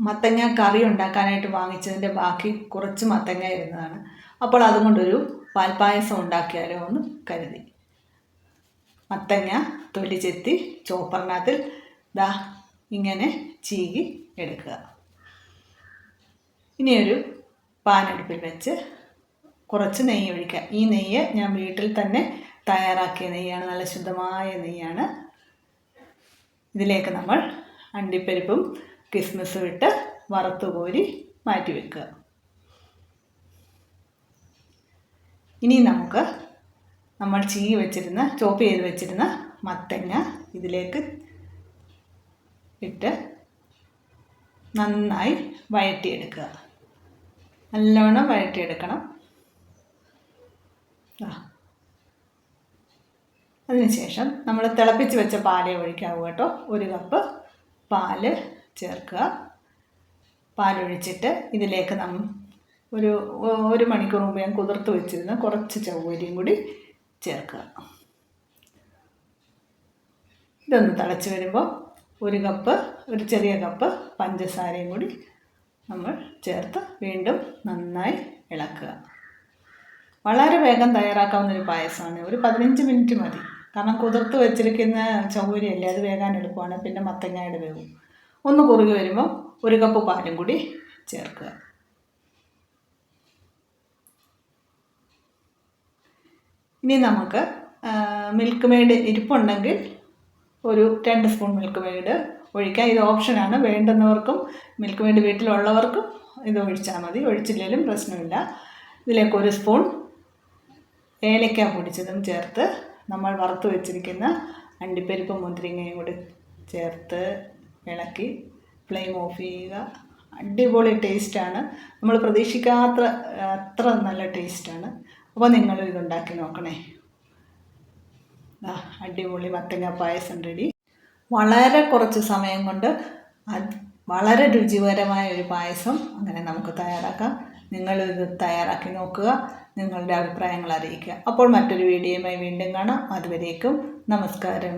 മത്തങ്ങ കറി ഉണ്ടാക്കാനായിട്ട് വാങ്ങിച്ചതിൻ്റെ ബാക്കി കുറച്ച് മത്തങ്ങ ഇരുന്നതാണ്. അപ്പോൾ അതുകൊണ്ടൊരു പാൽപ്പായസം ഉണ്ടാക്കിയാലോ എന്ന് കരുതി. മത്തങ്ങ തൊലി ചെത്തി ചോപ്പറിനകത്തിൽ ദാ ഇങ്ങനെ ചീകി എടുക്കുക. ഇനിയൊരു പാനടുപ്പിൽ വെച്ച് കുറച്ച് നെയ്യ് ഒഴിക്കുക. ഈ നെയ്യ് ഞാൻ വീട്ടിൽ തന്നെ തയ്യാറാക്കിയ നെയ്യാണ്, നല്ല ശുദ്ധമായ നെയ്യാണ്. ഇതിലേക്ക് നമ്മൾ അണ്ടിപ്പരിപ്പും കിസ്മിസും ഇട്ട് വറുത്ത് കോരി മാറ്റി വെക്കുക. ഇനി നമുക്ക് നമ്മൾ ചോപ്പ് ചെയ്ത് വെച്ചിരുന്ന മത്തങ്ങ ഇതിലേക്ക് ഇട്ട് നന്നായി വഴറ്റിയെടുക്കുക. നല്ലവണ്ണം വഴറ്റിയെടുക്കണം. അതിനുശേഷം നമ്മൾ തിളപ്പിച്ച് വെച്ച പാലേ ഒഴിക്കാവൂ കേട്ടോ. 1 കപ്പ് പാല് ചേർക്കുക. പാലൊഴിച്ചിട്ട് ഇതിലേക്ക് ഒരു മണിക്കൂർ മുമ്പ് ഞാൻ കുതിർത്ത് വെച്ചിരുന്ന കുറച്ച് ചവ്വരിയും കൂടി ചേർക്കുക. ഇതൊന്ന് തിളച്ച് വരുമ്പോൾ ഒരു ചെറിയ കപ്പ് പഞ്ചസാരയും കൂടി നമ്മൾ ചേർത്ത് വീണ്ടും നന്നായി ഇളക്കുക. വളരെ വേഗം തയ്യാറാക്കാവുന്നൊരു പായസമാണ്. ഒരു 15 മിനിറ്റ് മതി. കാരണം കുതിർത്ത് വെച്ചിരിക്കുന്ന ചവ്വരിയല്ലേ, അത് വേകാൻ എളുപ്പമാണ്. പിന്നെ മത്തങ്ങയുടെ വേവും ഒന്ന് കുറുകി വരുമ്പോൾ 1 കപ്പ് പാലും കൂടി ചേർക്കുക. ഇനി നമുക്ക് മിൽക്ക് മെയ്ഡ് ഇരിപ്പുണ്ടെങ്കിൽ ഒരു 2 സ്പൂൺ മിൽക്ക് മെയ്ഡ് ഒഴിക്കാം. ഇത് ഓപ്ഷനാണ്. വേണ്ടുന്നവർക്കും മിൽക്ക് മെയ്ഡ് വീട്ടിലുള്ളവർക്കും ഇത് ഒഴിച്ചാൽ മതി, ഒഴിച്ചില്ലെങ്കിലും പ്രശ്നമില്ല. ഇതിലേക്ക് 1 സ്പൂൺ ഏലക്ക പൊടിച്ചതും ചേർത്ത് നമ്മൾ വറുത്ത് വെച്ചിരിക്കുന്ന അണ്ടിപ്പരിപ്പും മുന്തിരിങ്ങയും കൂടി ചേർത്ത് ഇളക്കി ഫ്ലെയിം ഓഫ് ചെയ്യുക. അടിപൊളി ടേസ്റ്റാണ്. നമ്മൾ പ്രതീക്ഷിക്കാത്ത അത്ര നല്ല ടേസ്റ്റാണ്. അപ്പോൾ നിങ്ങളും ഇതുണ്ടാക്കി നോക്കണേ. അടിപൊളി മത്തങ്ങ പായസം റെഡി. വളരെ കുറച്ച് സമയം കൊണ്ട് വളരെ രുചികരമായ ഒരു പായസം അങ്ങനെ നമുക്ക് തയ്യാറാക്കാം. നിങ്ങളിത് തയ്യാറാക്കി നോക്കുക, നിങ്ങളുടെ അഭിപ്രായങ്ങൾ അറിയിക്കുക. അപ്പോൾ മറ്റൊരു വീഡിയോയുമായി വീണ്ടും കാണാം. അതുവരേക്കും നമസ്കാരം.